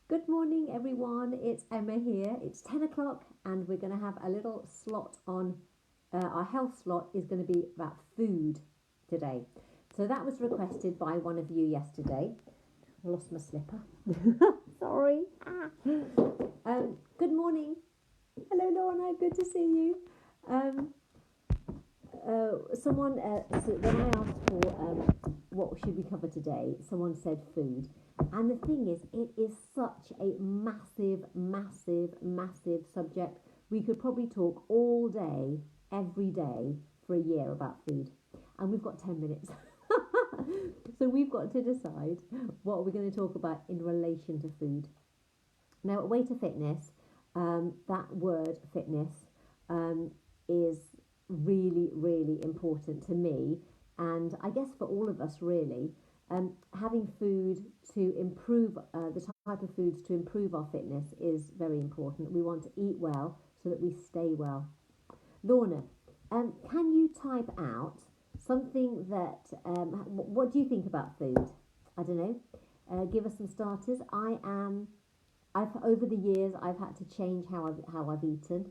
Good morning, everyone. It's Emma here. It's 10 o'clock, and we're going to have a little slot on our health slot is going to be about food today. So that was requested by one of you yesterday. I lost my slipper. Sorry. Good morning. Hello, Lorna. Good to see you. Um, so when I asked for what should we cover today, someone said food. And the thing is, it is such a massive, massive, massive subject. We could probably talk all day, every day, for a year about food. And we've got 10 minutes. So we've got to decide what we're going to talk about in relation to food. Now, at Way to Fitness, that word fitness is really, really important to me, and I guess for all of us, really. Having food to improve the type of foods to improve our fitness is very important. We want to eat well so that we stay well. Lorna, can you type out something that? What do you think about food? I don't know. Give us some starters. I've over the years I've had to change how I've eaten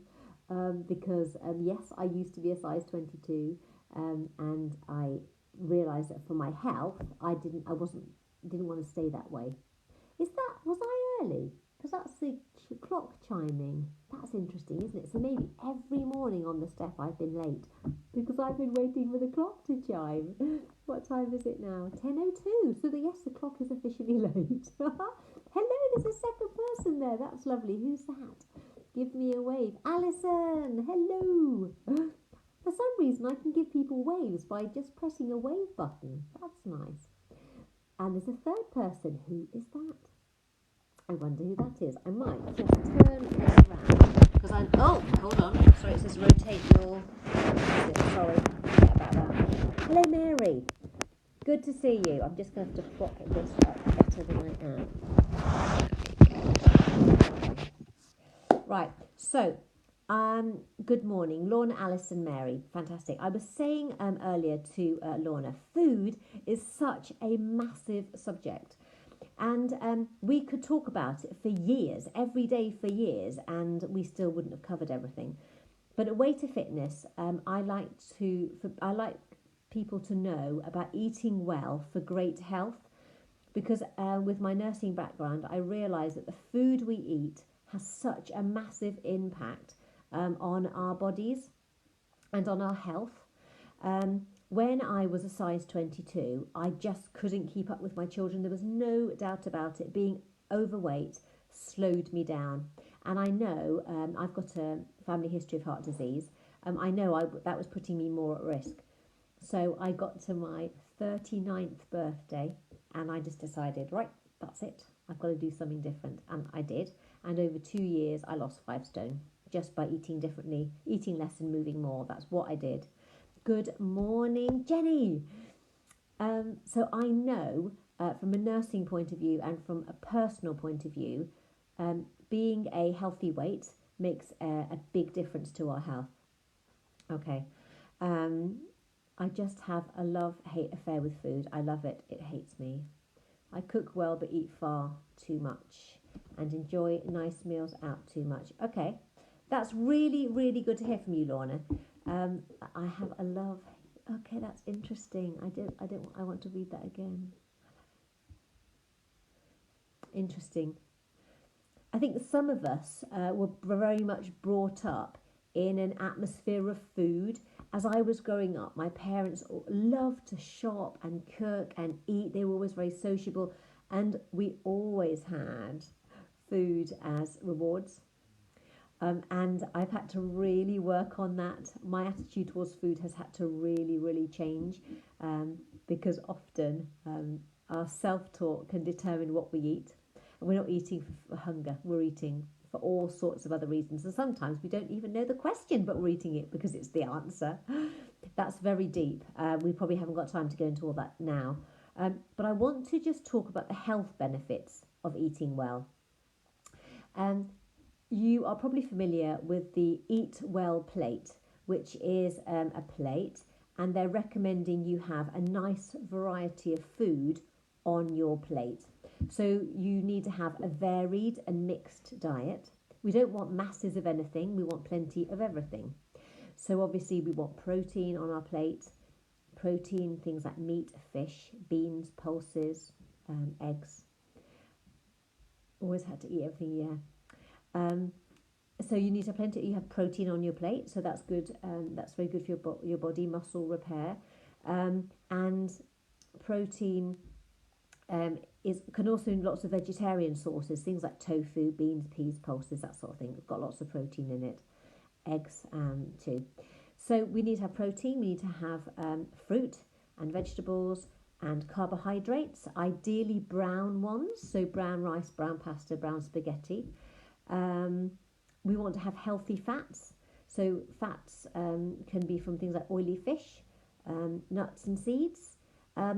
because yes, I used to be a size 22, and I realised that for my health I didn't want to stay that way. Was I early? Because that's the clock chiming. That's interesting, isn't it? So maybe every morning on the step I've been late because I've been waiting for the clock to chime. What time is it now? 10:02. So yes, the clock is officially late. Hello, there's a second person there. That's lovely. Who's that? Give me a wave. Alison, hello. For some reason, I can give people waves by just pressing a wave button. That's nice. And there's a third person. Who is that? I wonder who that is. I might just turn around because I'm. Oh, hold on. Sorry, it says rotate your. Sorry, forget about that. Hello, Mary. Good to see you. I'm just going to have to prop this up better than I am. Right. So, good morning, Lorna, Alison, Mary. Fantastic. I was saying earlier to Lorna, food is such a massive subject. And we could talk about it for years, every day for years, and we still wouldn't have covered everything. But at Way to Fitness, I like people to know about eating well for great health, because with my nursing background, I realise that the food we eat has such a massive impact on our bodies and on our health. When I was a size 22, I just couldn't keep up with my children. There was no doubt about it. Being overweight slowed me down. And I know I've got a family history of heart disease. I know that was putting me more at risk. So I got to my 39th birthday and I just decided, right, that's it. I've got to do something different. And I did. And over 2 years, I lost 5 stone just by eating differently, eating less and moving more. That's what I did. Good morning, Jenny. So I know from a nursing point of view and from a personal point of view, being a healthy weight makes a big difference to our health. Okay. I just have a love-hate affair with food. I love it. It hates me. I cook well but eat far too much and enjoy nice meals out too much. Okay. That's really, really good to hear from you, Lorna. I have a love. Okay, that's interesting. I want to read that again. Interesting. I think some of us were very much brought up in an atmosphere of food. As I was growing up, my parents loved to shop and cook and eat. They were always very sociable, and we always had food as rewards. And I've had to really work on that. My attitude towards food has had to really, really change because often our self-talk can determine what we eat. And we're not eating for hunger, we're eating for all sorts of other reasons. And sometimes we don't even know the question, but we're eating it because it's the answer. That's very deep. We probably haven't got time to go into all that now. But I want to just talk about the health benefits of eating well. You are probably familiar with the Eat Well plate, which is a plate, and they're recommending you have a nice variety of food on your plate. So you need to have a varied and mixed diet. We don't want masses of anything, we want plenty of everything. So obviously we want protein on our plate, protein, things like meat, fish, beans, pulses, eggs. Always had to eat everything, yeah. So you need to have plenty. You have protein on your plate, so that's good. That's very good for your body, muscle repair, and protein can also in lots of vegetarian sources, things like tofu, beans, peas, pulses, that sort of thing. It's got lots of protein in it. Eggs too. So we need to have protein. We need to have fruit and vegetables and carbohydrates, ideally brown ones. So brown rice, brown pasta, brown spaghetti. We want to have healthy fats. So fats can be from things like oily fish, nuts and seeds.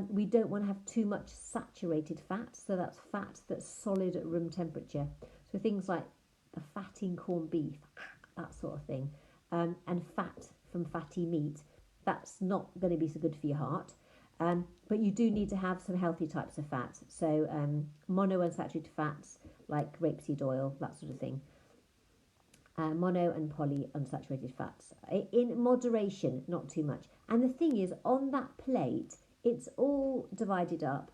We don't want to have too much saturated fat. So that's fat that's solid at room temperature. So things like the fat in corned beef, that sort of thing. And fat from fatty meat, that's not going to be so good for your heart. But you do need to have some healthy types of fats. So monounsaturated fats like rapeseed oil, that sort of thing. Mono and polyunsaturated fats in moderation, not too much. And the thing is, on that plate, it's all divided up.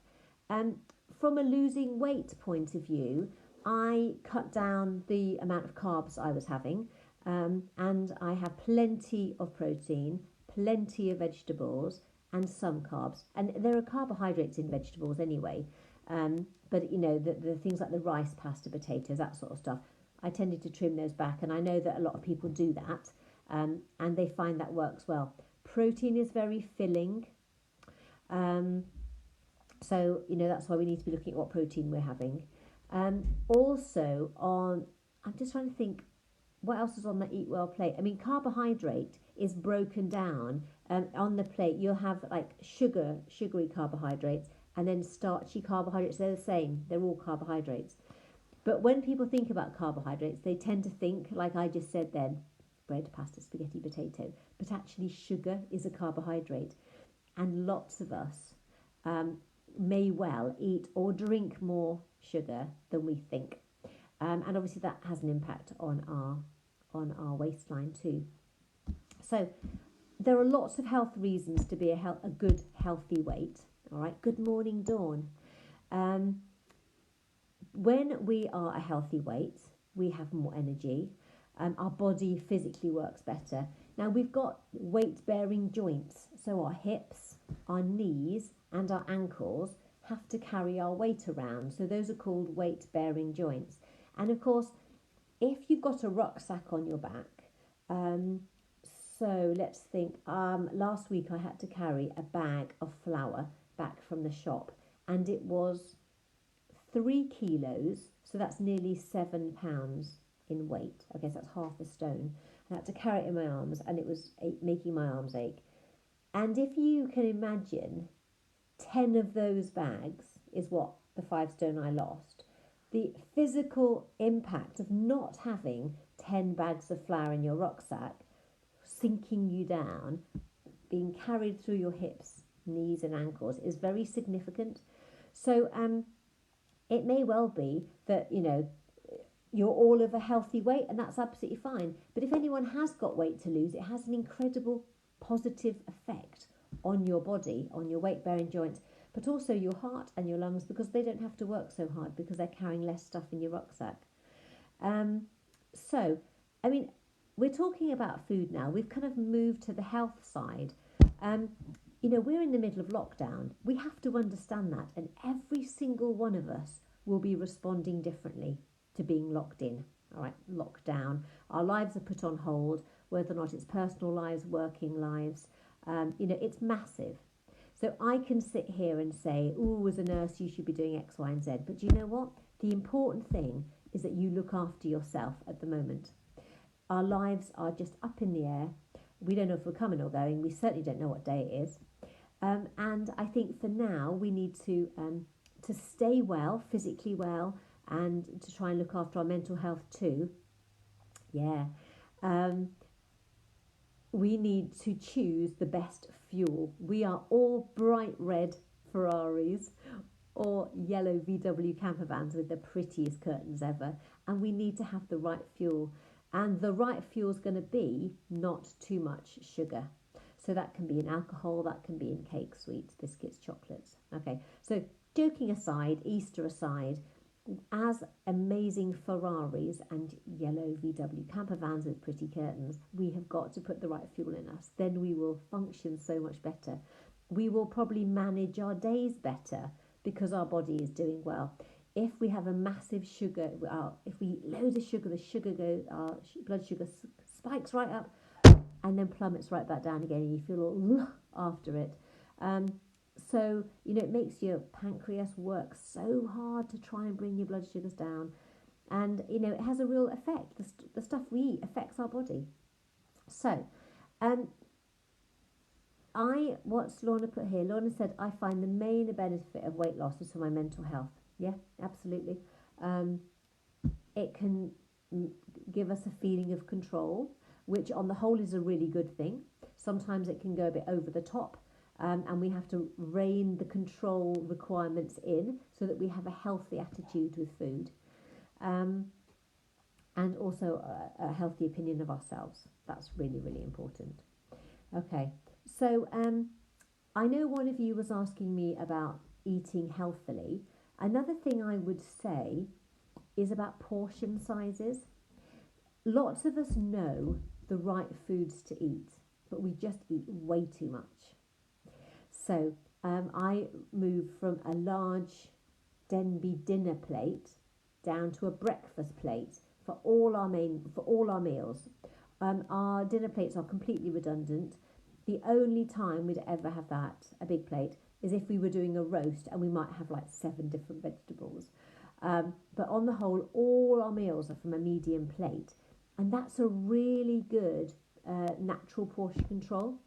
From a losing weight point of view, I cut down the amount of carbs I was having, and I have plenty of protein, plenty of vegetables, and some carbs. And there are carbohydrates in vegetables anyway, but you know, the things like the rice, pasta, potatoes, that sort of stuff, I tended to trim those back, and I know that a lot of people do that, and they find that works well. Protein is very filling, so you know, that's why we need to be looking at what protein we're having. Also I'm just trying to think what else is on the Eat Well plate. I mean, carbohydrate is broken down on the plate. You'll have like sugary carbohydrates, and then starchy carbohydrates. They're the same, they're all carbohydrates. But when people think about carbohydrates, they tend to think, like I just said then, bread, pasta, spaghetti, potato. But actually, sugar is a carbohydrate. And lots of us may well eat or drink more sugar than we think. And obviously that has an impact on our waistline too. So there are lots of health reasons to be a good, healthy weight. All right, good morning, Dawn. When we are a healthy weight, we have more energy. Our body physically works better. Now we've got weight-bearing joints, so our hips, our knees and our ankles have to carry our weight around. So those are called weight-bearing joints. And of course, if you've got a rucksack on your back, so let's think, last week I had to carry a bag of flour back from the shop, and it was 3 kilos, so that's nearly 7 pounds in weight. Okay, so that's half a stone. I had to carry it in my arms, and it was making my arms ache. And if you can imagine, 10 of those bags is what the 5 stone I lost. The physical impact of not having 10 bags of flour in your rucksack, sinking you down, being carried through your hips, knees and ankles, is very significant. So it may well be that, you know, you're all of a healthy weight, and that's absolutely fine. But if anyone has got weight to lose, it has an incredible positive effect on your body, on your weight-bearing joints, but also your heart and your lungs, because they don't have to work so hard because they're carrying less stuff in your rucksack. So, I mean, we're talking about food now. We've kind of moved to the health side. You know, we're in the middle of lockdown. We have to understand that, and every single one of us will be responding differently to being locked in, all right, locked down. Our lives are put on hold, whether or not it's personal lives, working lives. You know, it's massive. So I can sit here and say, oh, as a nurse, you should be doing X, Y, and Z. But you know what? The important thing is that you look after yourself at the moment. Our lives are just up in the air. We don't know if we're coming or going. We certainly don't know what day it is. And I think for now, we need to stay well, physically well, and to try and look after our mental health too. Yeah. We need to choose the best fuel. We are all bright red Ferraris. or yellow VW camper vans with the prettiest curtains ever. And we need to have the right fuel. And the right fuel is going to be not too much sugar. So that can be in alcohol, that can be in cake, sweets, biscuits, chocolates. Okay, so joking aside, Easter aside, as amazing Ferraris and yellow VW camper vans with pretty curtains, we have got to put the right fuel in us. Then we will function so much better. We will probably manage our days better because our body is doing well. If we have a massive sugar, if we eat loads of sugar, the sugar goes, our blood sugar spikes right up and then plummets right back down again, and you feel all after it. So, it makes your pancreas work so hard to try and bring your blood sugars down. And, it has a real effect. The stuff we eat affects our body. So, what's Lorna put here? Lorna said, I find the main benefit of weight loss is for my mental health. Yeah, absolutely. It can give us a feeling of control, which on the whole is a really good thing. Sometimes it can go a bit over the top. And we have to rein the control requirements in so that we have a healthy attitude with food, and also a healthy opinion of ourselves. That's really, really important. Okay, so I know one of you was asking me about eating healthily. Another thing I would say is about portion sizes. Lots of us know the right foods to eat, but we just eat way too much. So I moved from a large Denby dinner plate down to a breakfast plate for all our meals. Our dinner plates are completely redundant. The only time we'd ever have a big plate, is if we were doing a roast and we might have like 7 different vegetables. But on the whole, all our meals are from a medium plate, and that's a really good natural portion control.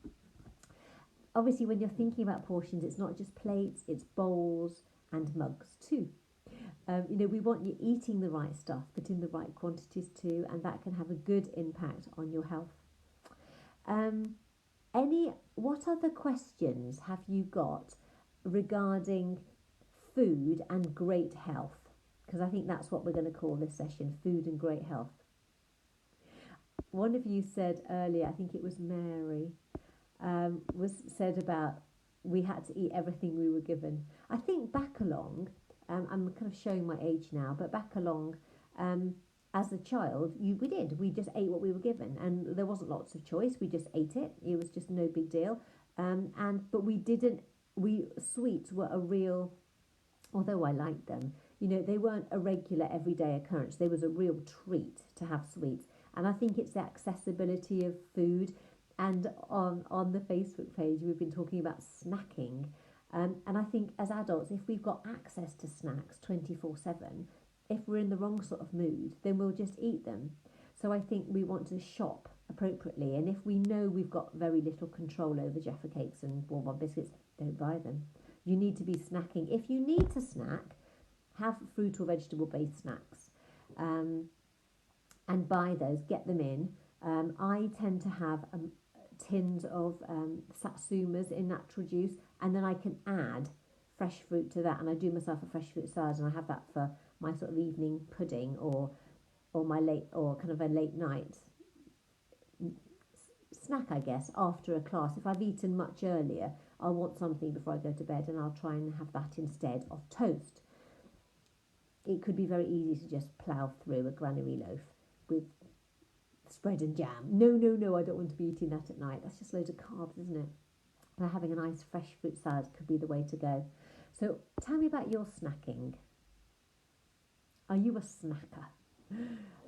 Obviously, when you're thinking about portions, it's not just plates, it's bowls and mugs too. We want you eating the right stuff, but in the right quantities too, and that can have a good impact on your health. What other questions have you got regarding food and great health? Because I think that's what we're going to call this session, food and great health. One of you said earlier, I think it was Mary, said about we had to eat everything we were given. I think back along, I'm kind of showing my age now, but back along, as a child, we just ate what we were given, and there wasn't lots of choice. We just ate it. It was just no big deal. But sweets were a real, although I liked them, they weren't a regular everyday occurrence. There was a real treat to have sweets, and I think it's the accessibility of food. And on the Facebook page, we've been talking about snacking. And I think as adults, if we've got access to snacks 24/7, if we're in the wrong sort of mood, then we'll just eat them. So I think we want to shop appropriately. And if we know we've got very little control over Jaffa cakes and Bonbon biscuits, don't buy them. You need to be snacking. If you need to snack, have fruit or vegetable-based snacks. And buy those, get them in. I tend to have tins of satsumas in natural juice, and then I can add fresh fruit to that, and I do myself a fresh fruit salad, and I have that for my sort of evening pudding or kind of a late night snack, I guess, after a class. If I've eaten much earlier, I'll want something before I go to bed, and I'll try and have that instead of toast. It could be very easy to just plough through a granary loaf with spread and jam. No, I don't want to be eating that at night. That's just loads of carbs, isn't it? But having a nice fresh fruit salad could be the way to go. So tell me about your snacking. Are you a snacker?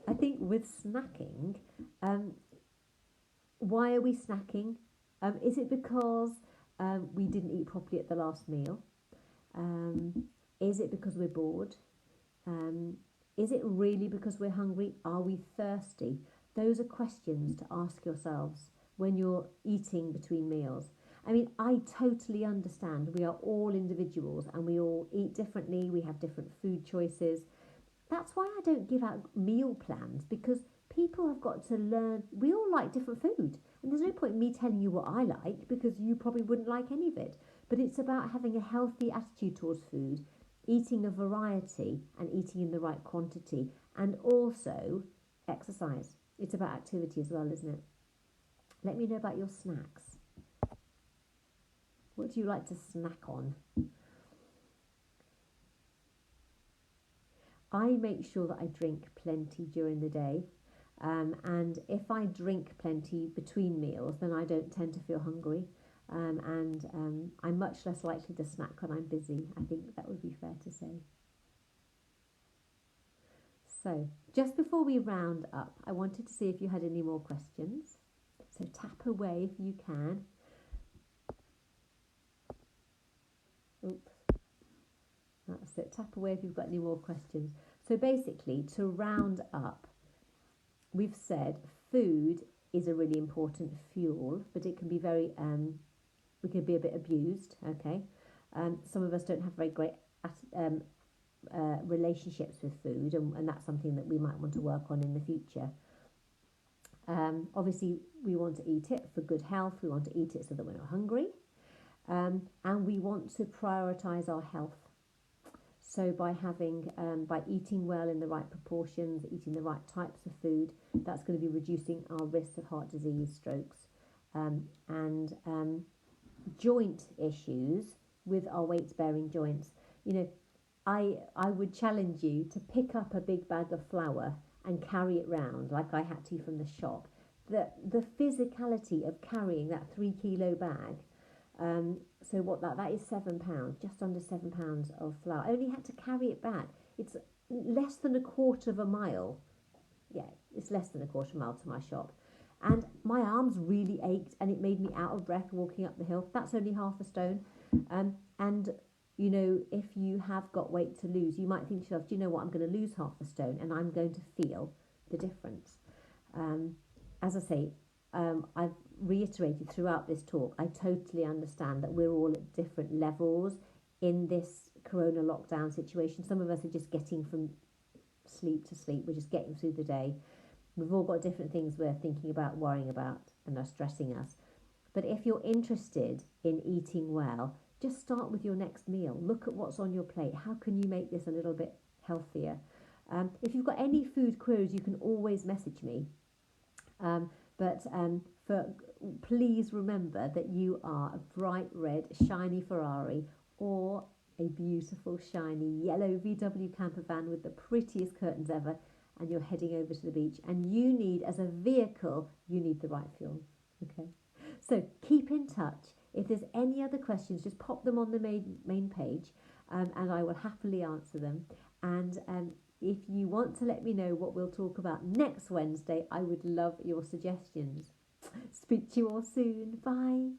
I think with snacking, why are we snacking? Is it because we didn't eat properly at the last meal? Is it because we're bored? Is it really because we're hungry? Are we thirsty? Those are questions to ask yourselves when you're eating between meals. I mean, I totally understand. We are all individuals and we all eat differently. We have different food choices. That's why I don't give out meal plans, because people have got to learn. We all like different food. And there's no point in me telling you what I like, because you probably wouldn't like any of it. But it's about having a healthy attitude towards food eating a variety and eating in the right quantity, and also exercise. It's about activity as well, isn't it? Let me know about your snacks. What do you like to snack on? I make sure that I drink plenty during the day. And if I drink plenty between meals, then I don't tend to feel hungry. And I'm much less likely to snack when I'm busy. I think that would be fair to say. So, just before we round up, I wanted to see if you had any more questions. So, tap away if you can. Oops. That's it. Tap away if you've got any more questions. So, basically, to round up, we've said food is a really important fuel, but it can be very, we can be a bit abused, okay? Some of us don't have very great relationships with food, and that's something that we might want to work on in the future. Obviously, we want to eat it for good health, we want to eat it so that we're not hungry, and we want to prioritise our health. So by by eating well in the right proportions, eating the right types of food, that's going to be reducing our risk of heart disease, strokes, and joint issues with our weight-bearing joints. You know, I would challenge you to pick up a big bag of flour and carry it round like I had to from the shop. The physicality of carrying that 3 kilo bag. So what that is £7, just under £7 of flour. I only had to carry it back. It's less than a quarter of a mile. Yeah, it's less than a quarter of a mile to my shop. And my arms really ached and it made me out of breath walking up the hill. That's only half a stone. And, you know, if you have got weight to lose, you might think to yourself, do you know what, I'm going to lose half a stone and I'm going to feel the difference. As I say, I've reiterated throughout this talk, I totally understand that we're all at different levels in this corona lockdown situation. Some of us are just getting from sleep to sleep. We're just getting through the day. We've all got different things we're thinking about, worrying about, and are stressing us. But if you're interested in eating well, just start with your next meal. Look at what's on your plate. How can you make this a little bit healthier? If you've got any food queries, you can always message me. Please remember that you are a bright red, shiny Ferrari or a beautiful, shiny yellow VW camper van with the prettiest curtains ever, and you're heading over to the beach, and you need, as a vehicle, you need the right fuel. Okay, so keep in touch. If there's any other questions, just pop them on the main page, and I will happily answer them. And if you want to let me know what we'll talk about next Wednesday, I would love your suggestions. Speak to you all soon. Bye.